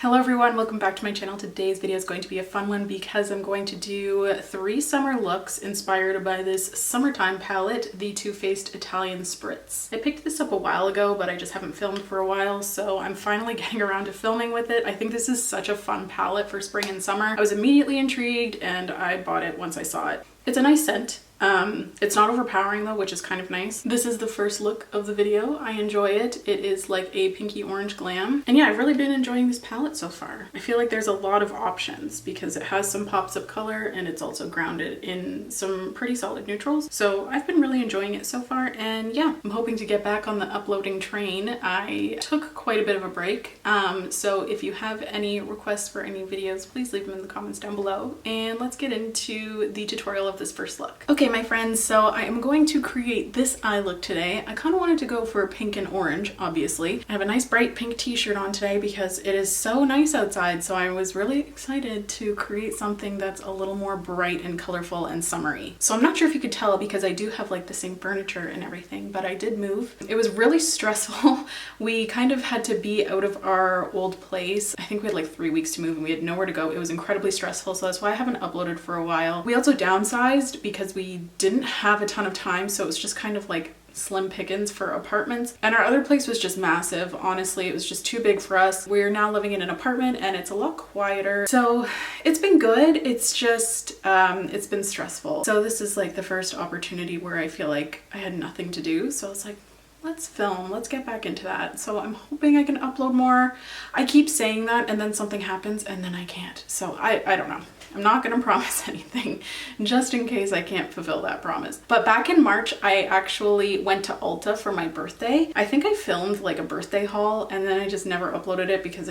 Hello everyone, welcome back to my channel. Today's video is going to be a fun one because I'm going to do 3 summer looks inspired by this summertime palette, the Too Faced Italian Spritz. I picked this up a while ago, but I just haven't filmed for a while, so I'm finally getting around to filming with it. I think this is such a fun palette for spring and summer. I was immediately intrigued and I bought it once I saw it. It's a nice scent. It's not overpowering though, which is kind of nice. This is the first look of the video. I enjoy it. It is like a pinky orange glam. And yeah, I've really been enjoying this palette so far. I feel like there's a lot of options because it has some pops of color and it's also grounded in some pretty solid neutrals. So I've been really enjoying it so far, and yeah, I'm hoping to get back on the uploading train. I took quite a bit of a break. So if you have any requests for any videos, please leave them in the comments down below. And let's get into the tutorial of this first look. Okay, my friends, so I am going to create this eye look today. I kind of wanted to go for pink and orange, obviously. I have a nice bright pink t-shirt on today because it is so nice outside, so I was really excited to create something that's a little more bright and colorful and summery. So I'm not sure if you could tell because I do have like the same furniture and everything, but I did move. It was really stressful. We kind of had to be out of our old place. I think we had like 3 weeks to move and we had nowhere to go. It was incredibly stressful, so that's why I haven't uploaded for a while. We also downsized because we didn't have a ton of time, so it was just kind of like slim pickings for apartments, and our other place was just massive. Honestly, it was just too big for us. We're now living in an apartment and it's a lot quieter, so it's been good. It's just it's been stressful. So this is like the first opportunity where I feel like I had nothing to do, so it's like, let's film, let's get back into that. So I'm hoping I can upload more. I keep saying that and then something happens and then I can't. So I don't know. I'm not gonna promise anything just in case I can't fulfill that promise. But back in March, I actually went to Ulta for my birthday. I think I filmed like a birthday haul and then I just never uploaded it because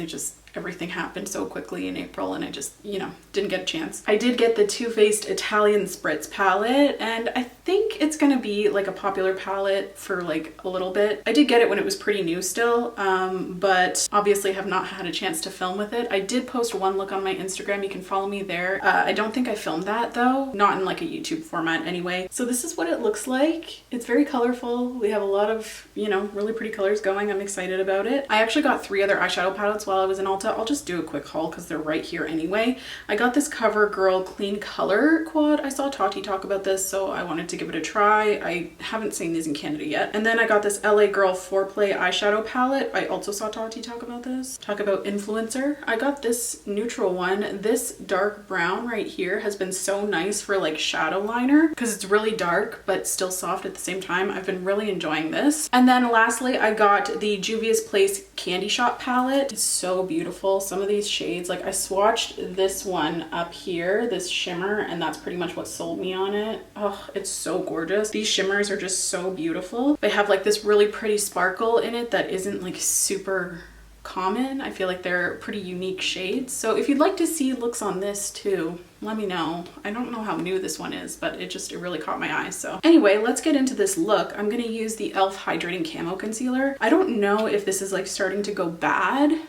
everything happened so quickly in April and I just, you know, didn't get a chance. I did get the Too Faced Italian Spritz palette and I think it's gonna be like a popular palette for like a little bit. I did get it when it was pretty new still, but obviously have not had a chance to film with it. I did post one look on my Instagram. You can follow me there. I don't think I filmed that though, not in like a YouTube format anyway. So this is what it looks like. It's very colorful. We have a lot of, you know, really pretty colors going. I'm excited about it. I actually got 3 other eyeshadow palettes while I was in Ulta. I'll just do a quick haul because they're right here anyway. I got this CoverGirl Clean Color quad. I saw Tati talk about this, so I wanted to give it a try. I haven't seen these in Canada yet. And then I got this LA Girl Foreplay eyeshadow palette. I also saw Tati talk about this. Talk about influencer. I got this neutral one. This dark brown right here has been so nice for like shadow liner because it's really dark but still soft at the same time. I've been really enjoying this. And then lastly, I got the Juvia's Place Candy Shop palette. It's so beautiful. Some of these shades, like I swatched this one up here, this shimmer, and that's pretty much what sold me on it. Oh, it's so gorgeous. These shimmers are just so beautiful. They have like this really pretty sparkle in it that isn't like super common. I feel like they're pretty unique shades. So if you'd like to see looks on this too, let me know. I don't know how new this one is, but it really caught my eye. So anyway, let's get into this look. I'm gonna use the e.l.f. Hydrating Camo Concealer. I don't know if this is like starting to go bad,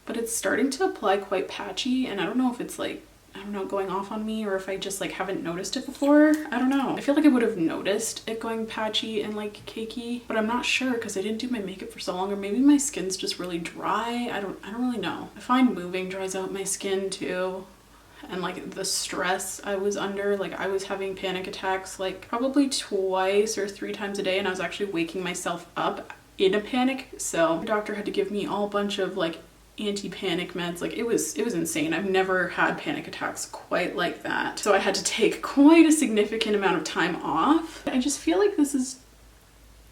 but it's starting to apply quite patchy, and I don't know if it's like, I don't know, going off on me or if I just like haven't noticed it before. I don't know. I feel like I would have noticed it going patchy and like cakey, but I'm not sure because I didn't do my makeup for so long, or maybe my skin's just really dry. I don't really know. I find moving dries out my skin too. And like the stress I was under, like I was having panic attacks like probably 2 or 3 times a day, and I was actually waking myself up in a panic. So the doctor had to give me all bunch of like anti-panic meds. Like it was insane. I've never had panic attacks quite like that. So I had to take quite a significant amount of time off. I just feel like this is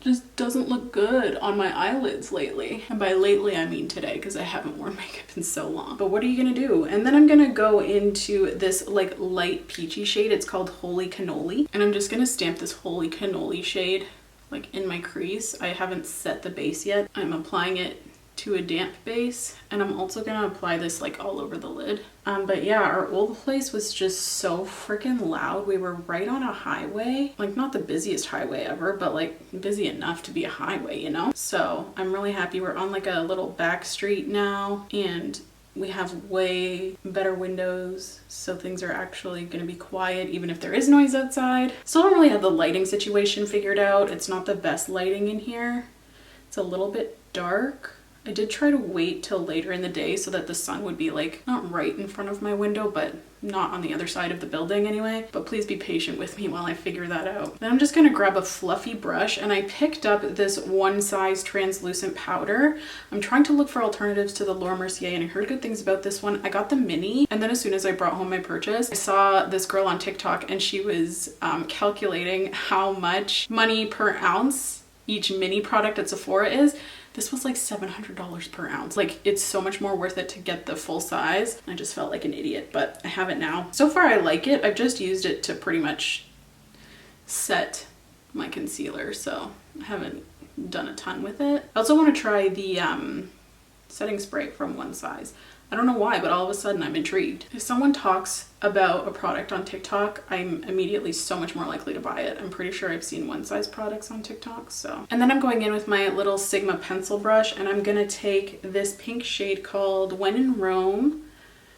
just doesn't look good on my eyelids lately. And by lately, I mean today, because I haven't worn makeup in so long. But what are you gonna do? And then I'm gonna go into this like light peachy shade. It's called Holy Cannoli. And I'm just gonna stamp this Holy Cannoli shade like in my crease. I haven't set the base yet. I'm applying it to a damp base, and I'm also gonna apply this like all over the lid. But yeah, our old place was just so freaking loud. We were right on a highway, like not the busiest highway ever, but like busy enough to be a highway, you know? So I'm really happy we're on like a little back street now, and we have way better windows, so things are actually going to be quiet even if there is noise outside. Still don't really have the lighting situation figured out. It's not the best lighting in here. It's a little bit dark. I did try to wait till later in the day so that the sun would be like not right in front of my window, but not on the other side of the building anyway. But please be patient with me while I figure that out. Then I'm just gonna grab a fluffy brush, and I picked up this one size translucent powder. I'm trying to look for alternatives to the Laura Mercier, and I heard good things about this one. I got the mini, and then as soon as I brought home my purchase, I saw this girl on TikTok, and she was calculating how much money per ounce each mini product at Sephora is. This was like $700 per ounce. Like, it's so much more worth it to get the full size. I just felt like an idiot, but I have it now. So far I like it. I've just used it to pretty much set my concealer, so I haven't done a ton with it. I also want to try the setting spray from One Size. I don't know why, but all of a sudden I'm intrigued. If someone talks about a product on TikTok, I'm immediately so much more likely to buy it. I'm pretty sure I've seen One Size products on TikTok, so. And then I'm going in with my little Sigma pencil brush, and I'm gonna take this pink shade called When in Rome.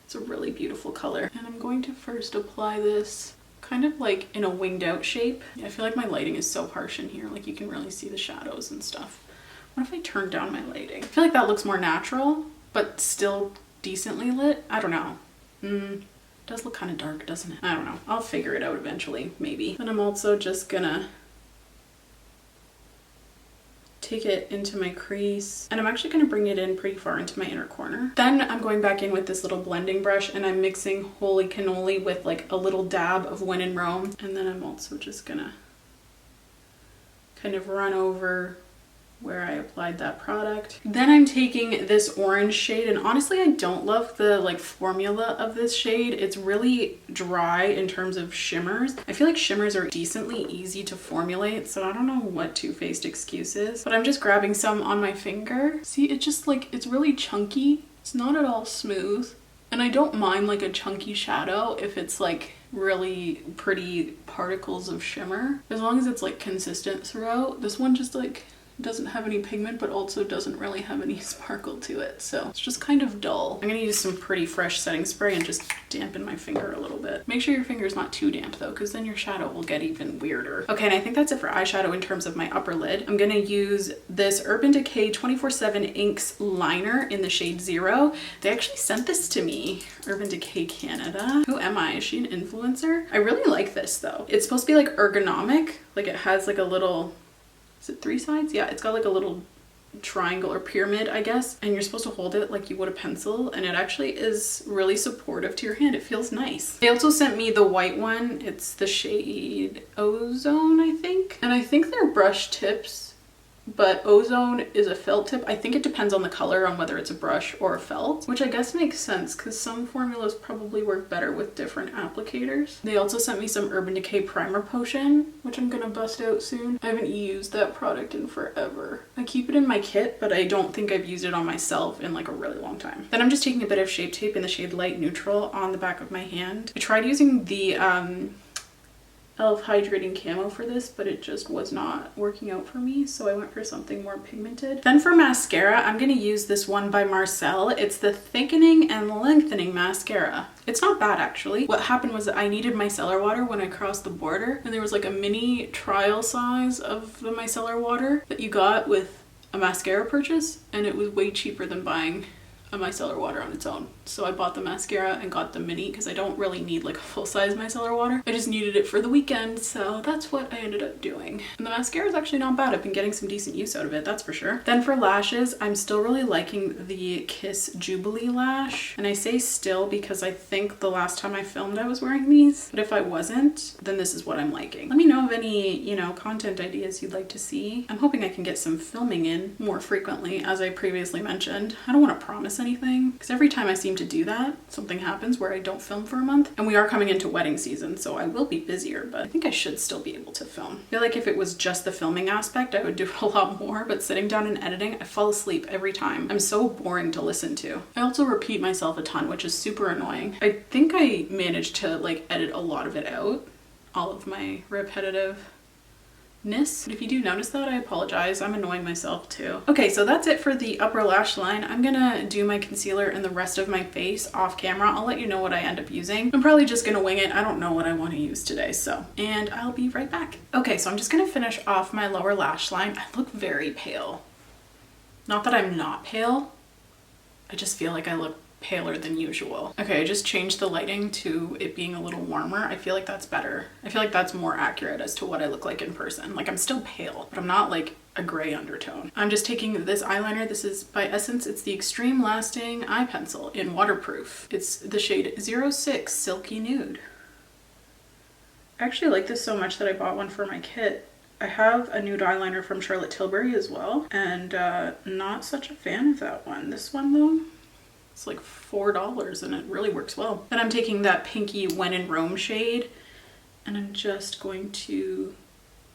It's a really beautiful color. And I'm going to first apply this kind of like in a winged out shape. I feel like my lighting is so harsh in here, like you can really see the shadows and stuff. What if I turn down my lighting? I feel like that looks more natural, but still decently lit. I don't know. It does look kind of dark, doesn't it? I don't know. I'll figure it out eventually, maybe. And I'm also just gonna take it into my crease, and I'm actually gonna bring it in pretty far into my inner corner. Then I'm going back in with this little blending brush, and I'm mixing Holy Cannoli with like a little dab of When in Rome. And then I'm also just gonna kind of run over where I applied that product. Then I'm taking this orange shade, and honestly I don't love the like formula of this shade. It's really dry in terms of shimmers. I feel like shimmers are decently easy to formulate, so I don't know what Too Faced excuse is, but I'm just grabbing some on my finger. See, it just like, it's really chunky. It's not at all smooth, and I don't mind like a chunky shadow if it's like really pretty particles of shimmer, as long as it's like consistent throughout. This one just like doesn't have any pigment, but also doesn't really have any sparkle to it, so it's just kind of dull. I'm gonna use some pretty fresh setting spray and just dampen my finger a little bit. Make sure your finger's not too damp though, because then your shadow will get even weirder. Okay, and I think that's it for eyeshadow in terms of my upper lid. I'm gonna use this Urban Decay 24/7 Inks liner in the shade 0. They actually sent this to me, Urban Decay Canada. Who am I? Is she an influencer? I really like this though. It's supposed to be like ergonomic, like it has like a little, is it 3 sides? Yeah, it's got like a little triangle or pyramid, I guess, and you're supposed to hold it like you would a pencil, and it actually is really supportive to your hand. It feels nice. They also sent me the white one. It's the shade Ozone, I think, and I think they're brush tips, but Ozone is a felt tip. I think it depends on the color, on whether it's a brush or a felt, which I guess makes sense because some formulas probably work better with different applicators. They also sent me some Urban Decay primer potion, which I'm gonna bust out soon. I haven't used that product in forever. I keep it in my kit, but I don't think I've used it on myself in like a really long time. Then I'm just taking a bit of Shape Tape in the shade Light Neutral on the back of my hand. I tried using the e.l.f. Hydrating Camo for this, but it just was not working out for me, so I went for something more pigmented. Then for mascara, I'm gonna use this one by Marcel. It's the Thickening and Lengthening Mascara. It's not bad actually. What happened was that I needed micellar water when I crossed the border, and there was like a mini trial size of the micellar water that you got with a mascara purchase, and it was way cheaper than buying a micellar water on its own. So I bought the mascara and got the mini because I don't really need like a full-size micellar water. I just needed it for the weekend, so that's what I ended up doing. And the mascara is actually not bad. I've been getting some decent use out of it, that's for sure. Then for lashes, I'm still really liking the Kiss Jubilee lash. And I say still because I think the last time I filmed I was wearing these, but if I wasn't, then this is what I'm liking. Let me know of any, you know, content ideas you'd like to see. I'm hoping I can get some filming in more frequently, as I previously mentioned. I don't want to promise anything because every time I seem to do that, something happens where I don't film for a month. And we are coming into wedding season, so I will be busier, but I think I should still be able to film. I feel like if it was just the filming aspect, I would do it a lot more, but sitting down and editing, I fall asleep every time. I'm so boring to listen to. I also repeat myself a ton, which is super annoying. I think I managed to like edit a lot of it out, all of my repetitiveness. But if you do notice that, I apologize. I'm annoying myself too. Okay, so that's it for the upper lash line. I'm gonna do my concealer and the rest of my face off camera. I'll let you know what I end up using. I'm probably just gonna wing it. I don't know what I want to use today, so. And I'll be right back. Okay, so I'm just gonna finish off my lower lash line. I look very pale. Not that I'm not pale, I just feel like I look paler than usual. Okay, I just changed the lighting to it being a little warmer. I feel like that's better. I feel like that's more accurate as to what I look like in person. Like I'm still pale, but I'm not like a gray undertone. I'm just taking this eyeliner. This is by Essence. It's the Extreme Lasting Eye Pencil in waterproof. It's the shade 06 Silky Nude. I actually like this so much that I bought one for my kit. I have a nude eyeliner from Charlotte Tilbury as well, and not such a fan of that one. This one though, it's like $4 and it really works well. Then I'm taking that pinky When in Rome shade and I'm just going to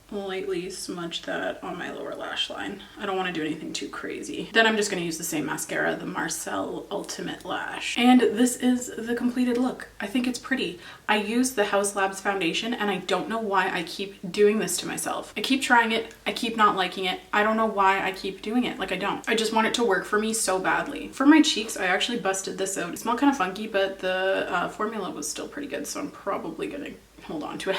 lightly smudge that on my lower lash line. I don't want to do anything too crazy. Then I'm just going to use the same mascara, the Marcel Ultimate Lash. And this is the completed look. I think it's pretty. I use the Haus Labs foundation and I don't know why I keep doing this to myself. I keep trying it. I keep not liking it. I don't know why I keep doing it. Like I don't. I just want it to work for me so badly. For my cheeks, I actually busted this out. It smelled kind of funky, but the formula was still pretty good. So I'm probably going to hold on to it.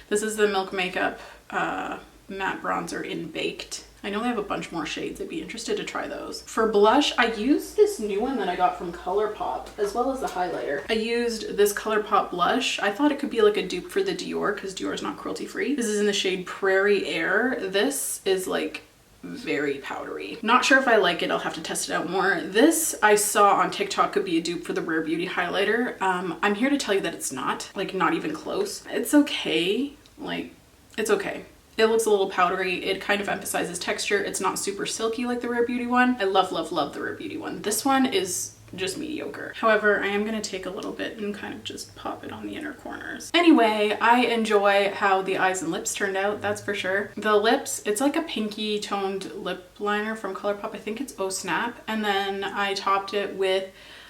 This is the Milk Makeup matte bronzer in Baked. I know they have a bunch more shades. I'd be interested to try those. For blush, I used this new one that I got from ColourPop as well as the highlighter. I used this ColourPop blush. I thought it could be like a dupe for the Dior because Dior is not cruelty free. This is in the shade Prairie Air. This is like very powdery. Not sure if I like it. I'll have to test it out more. This I saw on TikTok could be a dupe for the Rare Beauty highlighter. I'm here to tell you that it's not, like not even close. It's okay. Like it's okay. It looks a little powdery. It kind of emphasizes texture. It's not super silky like the Rare Beauty one. I love, love, love the Rare Beauty one. This one is just mediocre. However, I am going to take a little bit and kind of just pop it on the inner corners. Anyway, I enjoy how the eyes and lips turned out, that's for sure. The lips, it's like a pinky toned lip liner from ColourPop. I think it's Oh Snap. And then I topped it with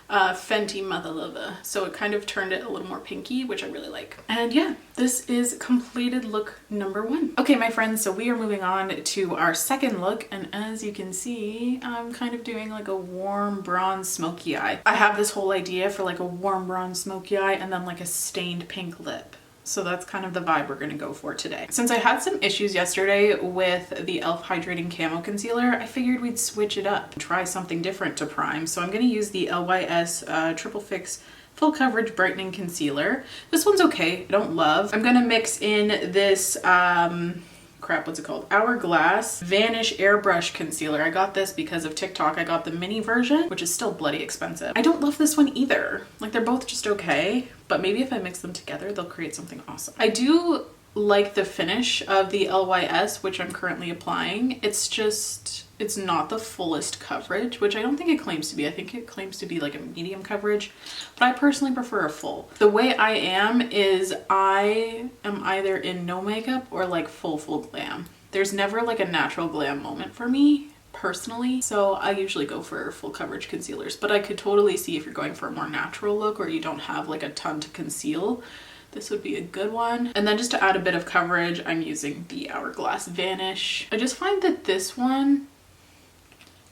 Fenty Mother Lover, so it kind of turned it a little more pinky, which I really like. And yeah, this is completed look number 1. Okay, my friends, so we are moving on to our second look, and as you can see, I'm kind of doing like a warm bronze smoky eye. I have this whole idea for like a warm bronze smoky eye and then like a stained pink lip. So that's kind of the vibe we're going to go for today. Since I had some issues yesterday with the e.l.f. Hydrating Camo Concealer, I figured we'd switch it up and try something different to prime. So I'm going to use the LYS Triple Fix Full Coverage Brightening Concealer. This one's okay. I don't love. I'm going to mix in this, what's it called? Hourglass Vanish Airbrush Concealer. I got this because of TikTok. I got the mini version, which is still bloody expensive. I don't love this one either. Like they're both just okay, but maybe if I mix them together, they'll create something awesome. I do like the finish of the LYS, which I'm currently applying. It's not the fullest coverage, which I don't think it claims to be. I think it claims to be like a medium coverage, but I personally prefer a full. The way I am is I am either in no makeup or like full glam. There's never like a natural glam moment for me personally, so I usually go for full coverage concealers, but I could totally see if you're going for a more natural look or you don't have like a ton to conceal, this would be a good one. And then just to add a bit of coverage, I'm using the Hourglass Vanish. I just find that this one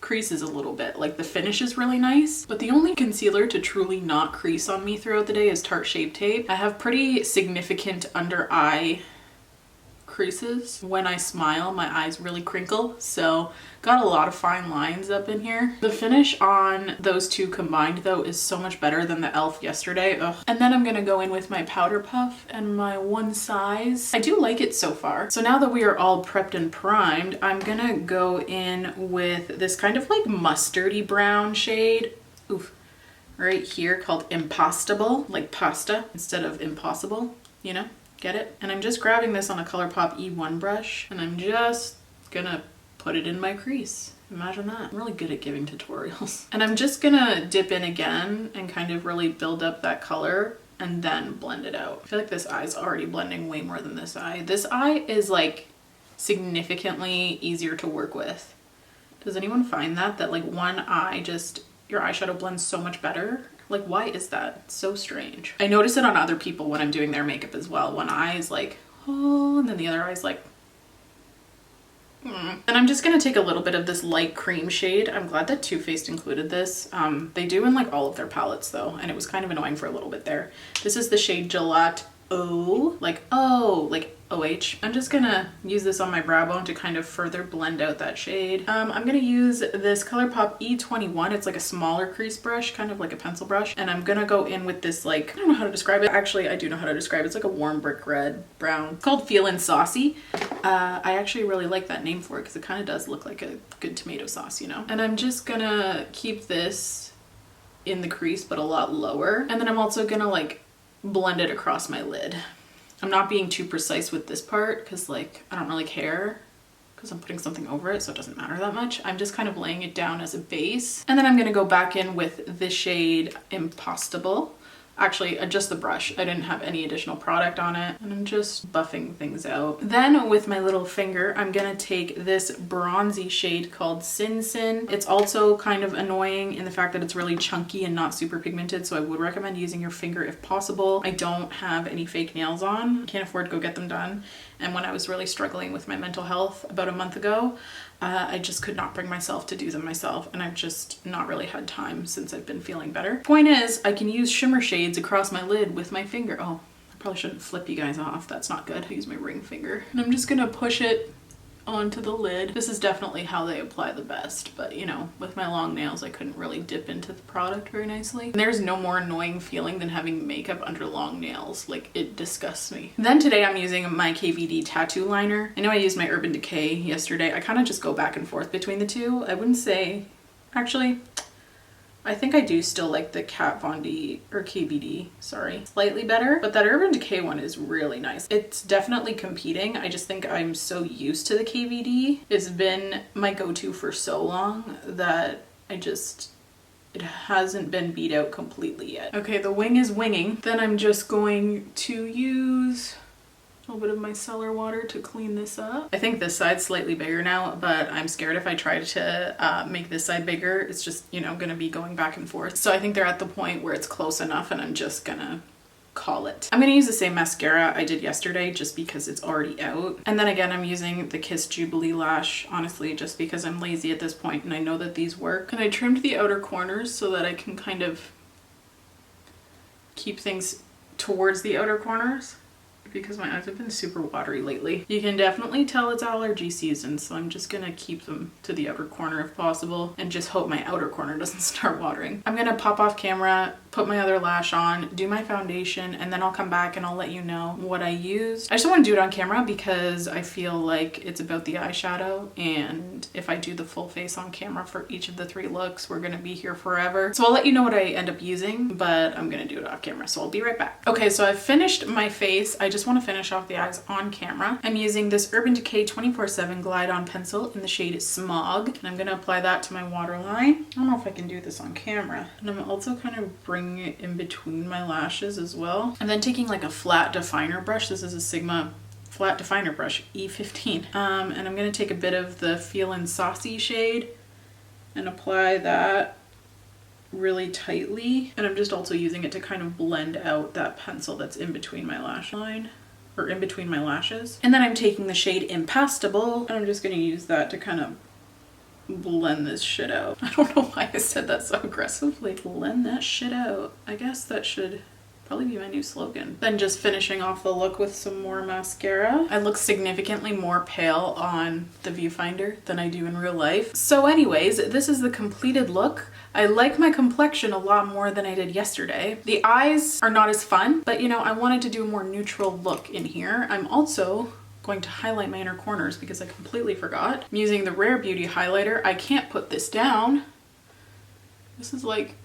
creases a little bit. Like the finish is really nice, but the only concealer to truly not crease on me throughout the day is Tarte Shape Tape. I have pretty significant under eye creases. When I smile, my eyes really crinkle, so got a lot of fine lines up in here. The finish on those two combined though is so much better than the e.l.f. yesterday. Ugh. And then I'm gonna go in with my powder puff and my One Size. I do like it so far. So now that we are all prepped and primed, I'm gonna go in with this kind of like mustardy brown shade. Oof. Right here, called Impostable, like pasta instead of impossible, you know? Get it? And I'm just grabbing this on a ColourPop E1 brush and I'm just gonna put it in my crease. Imagine that. I'm really good at giving tutorials. And I'm just gonna dip in again and kind of really build up that color and then blend it out. I feel like this eye's already blending way more than this eye. This eye is like significantly easier to work with. Does anyone find that? That like one eye just, your eyeshadow blends so much better? Like, why is that? It's so strange. I notice it on other people when I'm doing their makeup as well. One eye is like, oh, and then the other eye is like, And I'm just gonna take a little bit of this light cream shade. I'm glad that Too Faced included this. They do in like all of their palettes though, and it was kind of annoying for a little bit there. This is the shade Gelato, like OH. I'm just gonna use this on my brow bone to kind of further blend out that shade. I'm gonna use this ColourPop E21. It's like a smaller crease brush, kind of like a pencil brush. And I'm gonna go in with this, like, I don't know how to describe it. Actually, I do know how to describe it. It's like a warm brick red brown. It's called Feelin' Saucy. I actually really like that name for it because it kind of does look like a good tomato sauce, you know? And I'm just gonna keep this in the crease, but a lot lower. And then I'm also gonna like blend it across my lid. I'm not being too precise with this part because like I don't really care because I'm putting something over it, so it doesn't matter that much. I'm just kind of laying it down as a base. And then I'm gonna go back in with the shade Impostable. Actually, just the brush. I didn't have any additional product on it. And I'm just buffing things out. Then with my little finger, I'm gonna take this bronzy shade called Sin Sin. It's also kind of annoying in the fact that it's really chunky and not super pigmented, so I would recommend using your finger if possible. I don't have any fake nails on. Can't afford to go get them done. And when I was really struggling with my mental health about a month ago, I just could not bring myself to do them myself, and I've just not really had time since I've been feeling better. Point is, I can use shimmer shades across my lid with my finger. Oh, I probably shouldn't flip you guys off. That's not good. I use my ring finger. And I'm just gonna push it onto the lid. This is definitely how they apply the best, but you know, with my long nails, I couldn't really dip into the product very nicely. And there's no more annoying feeling than having makeup under long nails. Like, it disgusts me. Then today I'm using my KVD tattoo liner. I know I used my Urban Decay yesterday. I kind of just go back and forth between the two. I wouldn't say, actually, I think I do still like the Kat Von D, or KVD, sorry, slightly better, but that Urban Decay one is really nice. It's definitely competing. I just think I'm so used to the KVD. It's been my go-to for so long that it hasn't been beat out completely yet. Okay, the wing is winging. Then I'm just going to use a little bit of micellar water to clean this up. I think this side's slightly bigger now, but I'm scared if I try to make this side bigger, it's just, you know, gonna be going back and forth. So I think they're at the point where it's close enough and I'm just gonna call it. I'm gonna use the same mascara I did yesterday just because it's already out. And then again, I'm using the Kiss Jubilee Lash, honestly, just because I'm lazy at this point and I know that these work. And I trimmed the outer corners so that I can kind of keep things towards the outer corners, because my eyes have been super watery lately. You can definitely tell it's allergy season, so I'm just gonna keep them to the outer corner if possible and just hope my outer corner doesn't start watering. I'm gonna pop off camera, put my other lash on, do my foundation, and then I'll come back and I'll let you know what I used. I just want to do it on camera because I feel like it's about the eyeshadow, and if I do the full face on camera for each of the 3 looks, we're gonna be here forever. So I'll let you know what I end up using, but I'm gonna do it off camera, so I'll be right back. Okay, so I've finished my face. I just want to finish off the eyes on camera. I'm using this Urban Decay 24/7 Glide On Pencil in the shade Smog, and I'm gonna apply that to my waterline. I don't know if I can do this on camera. And I'm also kind of bringing it in between my lashes as well. And then taking like a flat definer brush. This is a Sigma flat definer brush, E15. And I'm gonna take a bit of the Feelin' Saucy shade and apply that really tightly. And I'm just also using it to kind of blend out that pencil that's in between my lash line, or in between my lashes. And then I'm taking the shade Impostable, and I'm just gonna use that to kind of blend this shit out. I don't know why I said that so aggressively. Blend that shit out. I guess that should probably be my new slogan. Then just finishing off the look with some more mascara. I look significantly more pale on the viewfinder than I do in real life. So anyways, this is the completed look. I like my complexion a lot more than I did yesterday. The eyes are not as fun, but you know, I wanted to do a more neutral look in here. I'm also going to highlight my inner corners because I completely forgot. I'm using the Rare Beauty highlighter. I can't put this down. This is like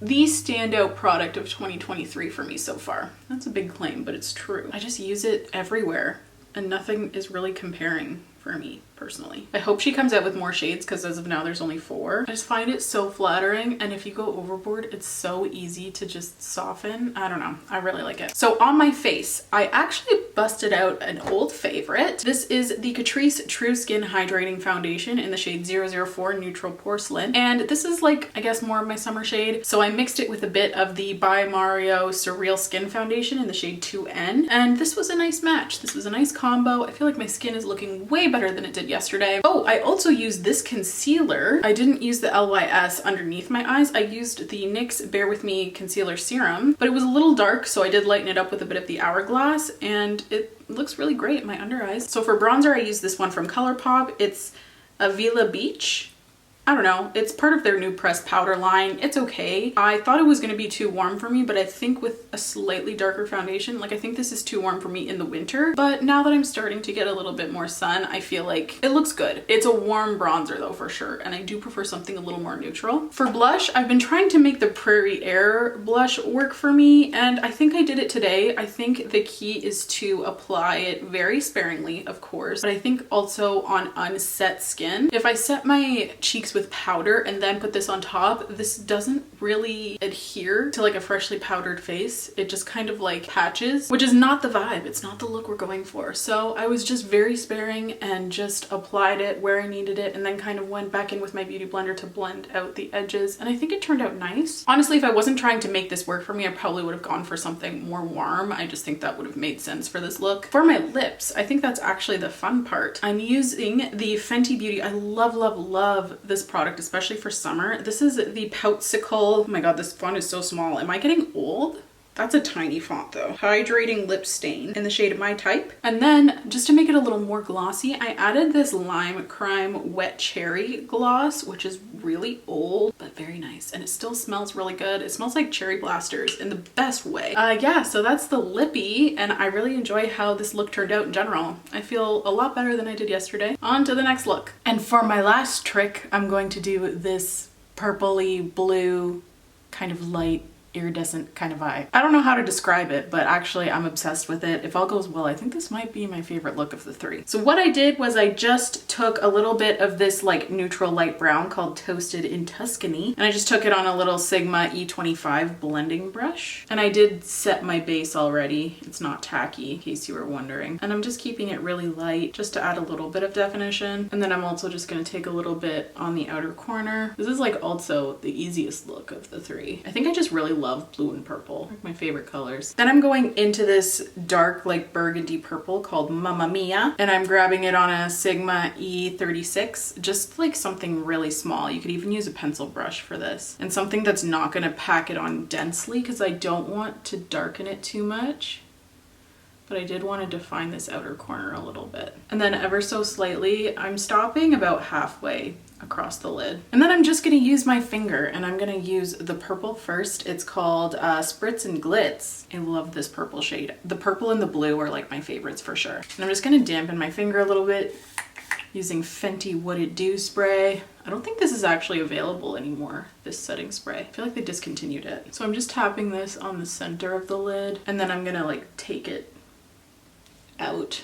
the standout product of 2023 for me so far. That's a big claim, but it's true. I just use it everywhere and nothing is really comparing for me personally. I hope she comes out with more shades because as of now there's only 4. I just find it so flattering, and if you go overboard it's so easy to just soften. I don't know, I really like it. So on my face, I actually busted out an old favorite. This is the Catrice True Skin Hydrating Foundation in the shade 004 Neutral Porcelain, and this is like, I guess, more of my summer shade. So I mixed it with a bit of the By Mario Surreal Skin Foundation in the shade 2N, and this was a nice match. This was a nice combo. I feel like my skin is looking way better better than it did yesterday. Oh, I also used this concealer. I didn't use the LYS underneath my eyes. I used the NYX Bare With Me Concealer Serum, but it was a little dark, so I did lighten it up with a bit of the Hourglass, and it looks really great in my under eyes. So for bronzer, I used this one from ColourPop. It's Avila Beach. I don't know, it's part of their new pressed powder line. It's okay. I thought it was gonna be too warm for me, but I think with a slightly darker foundation, like I think this is too warm for me in the winter. But now that I'm starting to get a little bit more sun, I feel like it looks good. It's a warm bronzer though, for sure. And I do prefer something a little more neutral. For blush, I've been trying to make the Prairie Air blush work for me, and I think I did it today. I think the key is to apply it very sparingly, of course, but I think also on unset skin. If I set my cheeks with powder and then put this on top, this doesn't really adhere to like a freshly powdered face. It just kind of like patches, which is not the vibe. It's not the look we're going for. So I was just very sparing and just applied it where I needed it, and then kind of went back in with my beauty blender to blend out the edges, and I think it turned out nice. Honestly, if I wasn't trying to make this work for me, I probably would have gone for something more warm. I just think that would have made sense for this look. For my lips, I think that's actually the fun part. I'm using the Fenty Beauty. I love, love, love this product, especially for summer. This is the Poutsicle. Oh my god, this font is so small. Am I getting old? That's a tiny font though. Hydrating Lip Stain in the shade My Type. And then just to make it a little more glossy, I added this Lime Crime Wet Cherry gloss, which is really old, but very nice. And it still smells really good. It smells like cherry blasters in the best way. Yeah, so that's the lippy, and I really enjoy how this look turned out in general. I feel a lot better than I did yesterday. On to the next look. And for my last trick, I'm going to do this purpley blue kind of light iridescent kind of eye. I don't know how to describe it, but actually I'm obsessed with it. If all goes well, I think this might be my favorite look of the three. So what I did was I just took a little bit of this like neutral light brown called Toasted in Tuscany, and I just took it on a little Sigma E25 blending brush. And I did set my base already. It's not tacky, in case you were wondering. And I'm just keeping it really light just to add a little bit of definition. And then I'm also just gonna take a little bit on the outer corner. This is like also the easiest look of the three. I think I just really love blue and purple, like my favorite colors. Then I'm going into this dark like burgundy purple called Mamma Mia, and I'm grabbing it on a Sigma E36, just like something really small. You could even use a pencil brush for this, and something that's not going to pack it on densely because I don't want to darken it too much. But I did want to define this outer corner a little bit. And then ever so slightly, I'm stopping about halfway across the lid. And then I'm just gonna use my finger, and I'm gonna use the purple first. It's called Spritz and Glitz. I love this purple shade. The purple and the blue are like my favorites for sure. And I'm just gonna dampen my finger a little bit using Fenty What It Do spray. I don't think this is actually available anymore, this setting spray. I feel like they discontinued it. So I'm just tapping this on the center of the lid, and then I'm gonna like take it out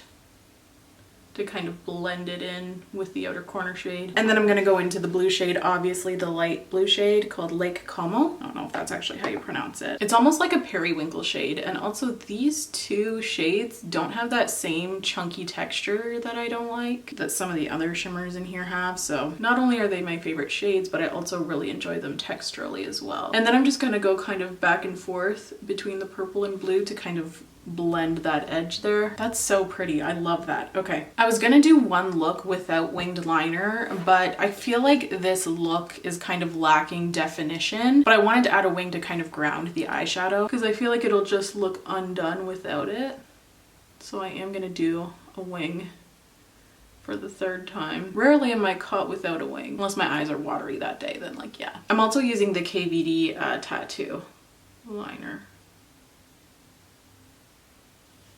to kind of blend it in with the outer corner shade. And then I'm gonna go into the blue shade, obviously the light blue shade called Lake Como. I don't know if that's actually how you pronounce it. It's almost like a periwinkle shade, and also these two shades don't have that same chunky texture that I don't like, that some of the other shimmers in here have. So not only are they my favorite shades, but I also really enjoy them texturally as well. And then I'm just gonna go kind of back and forth between the purple and blue to kind of blend that edge there. That's so pretty. I love that. Okay. I was gonna do one look without winged liner, but I feel like this look is kind of lacking definition, but I wanted to add a wing to kind of ground the eyeshadow because I feel like it'll just look undone without it. So I am gonna do a wing for the third time. Rarely am I caught without a wing, unless my eyes are watery that day, then like, yeah. I'm also using the KVD tattoo liner.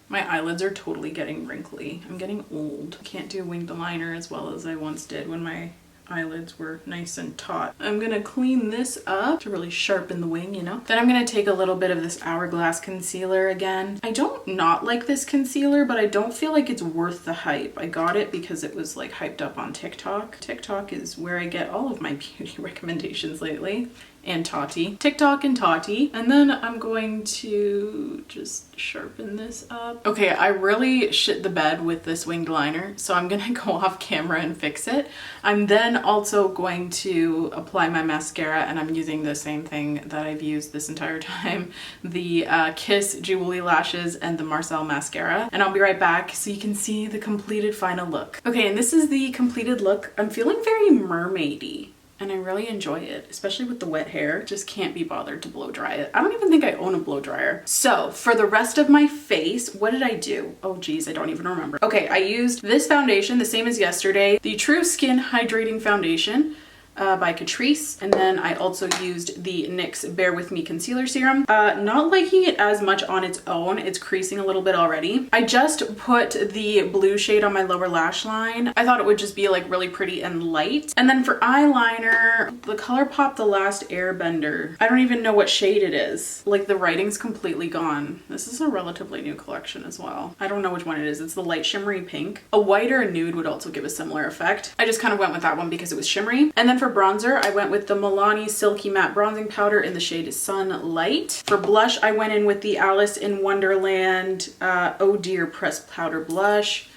My eyelids are totally getting wrinkly. I'm getting old. I can't do winged liner as well as I once did when my eyelids were nice and taut. I'm gonna clean this up to really sharpen the wing, you know? Then I'm gonna take a little bit of this Hourglass concealer again. I don't not like this concealer, but I don't feel like it's worth the hype. I got it because it was like hyped up on TikTok. TikTok is where I get all of my beauty recommendations lately. and Tati. TikTok and Tati. And then I'm going to just sharpen this up. Okay, I really shit the bed with this winged liner, so I'm gonna go off camera and fix it. I'm then also going to apply my mascara, and I'm using the same thing that I've used this entire time, the Kiss Jubilee Lashes and the Marcel mascara. And I'll be right back so you can see the completed final look. Okay, and this is the completed look. I'm feeling very mermaidy, and I really enjoy it, especially with the wet hair. Just can't be bothered to blow dry it. I don't even think I own a blow dryer. So for the rest of my face, what did I do? Oh geez, I don't even remember. Okay, I used this foundation, the same as yesterday, the True Skin Hydrating Foundation by Catrice, and then I also used the NYX Bear With Me Concealer Serum. Not liking it as much on its own. It's creasing a little bit already. I just put the blue shade on my lower lash line. I thought it would just be like really pretty and light. And then for eyeliner, the ColourPop The Last Airbender. I don't even know what shade it is. Like the writing's completely gone. This is a relatively new collection as well. I don't know which one it is. It's the light shimmery pink. A white or a nude would also give a similar effect. I just kind of went with that one because it was shimmery. And then for bronzer, I went with the Milani Silky Matte Bronzing Powder in the shade Sunlight. For blush, I went in with the Alice in Wonderland Oh Dear Pressed Powder Blush.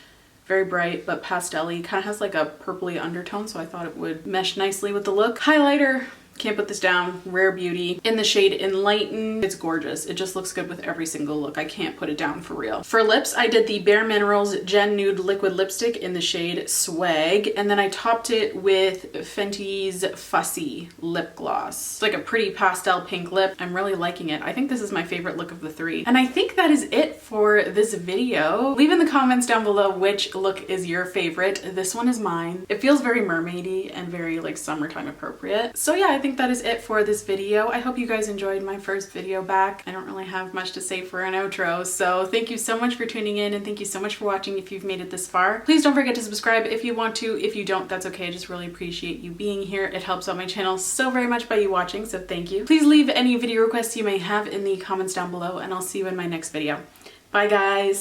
Very bright but pastel-y. Kind of has like a purpley undertone, so I thought it would mesh nicely with the look. Highlighter. Can't put this down. Rare Beauty in the shade Enlighten. It's gorgeous. It just looks good with every single look. I can't put it down for real. For lips, I did the Bare Minerals Gen Nude Liquid Lipstick in the shade Swag, and then I topped it with Fenty's Fussy Lip Gloss. It's like a pretty pastel pink lip. I'm really liking it. I think this is my favorite look of the three. And I think that is it for this video. Leave in the comments down below which look is your favorite. This one is mine. It feels very mermaidy and very like summertime appropriate. So yeah, I think that is it for this video. I hope you guys enjoyed my first video back. I don't really have much to say for an outro, so thank you so much for tuning in, and thank you so much for watching if you've made it this far. Please don't forget to subscribe if you want to. If you don't, that's okay. I just really appreciate you being here. It helps out my channel so very much by you watching, so thank you. Please leave any video requests you may have in the comments down below, and I'll see you in my next video. Bye guys!